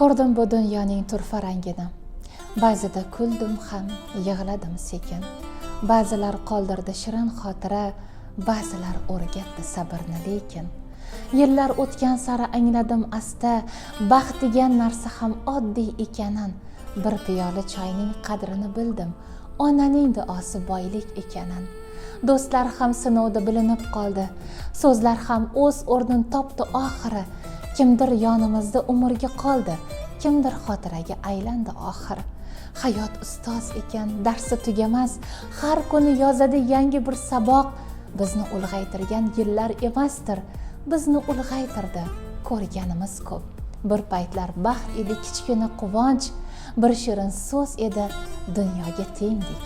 Ko'rdim bu dunyoning turfa rangini. Ba'zida kuldim ham, yig'ladim sekin. Ba'zilar qoldirdi shirin xotira, ba'zilar o'rgatdi sabrni lekin. Yillar o'tgan sari angladim asta, baxt degan narsa ham oddiy ekanin. Bir piyola choyning qadrini bildim, onaning duosi boylik ekanin. Do'stlar ham sinovda bilinib qoldi, so'zlar ham o'z o'rnini topdi oxiri. Kimdir yonimizda umrga qoldi, kimdir xotiraga aylandi oxir. Hayot ustoz ekan, darsi tugamas, har kuni yozadi yangi bir saboq. Bizni ulg'aytirgan yillar emasdir, bizni ulg'aytirdi ko'rganimiz ko'p. Bir paytlar baxt edi kichkina quvonch, bir shirin so'z edi dunyoga tengdik.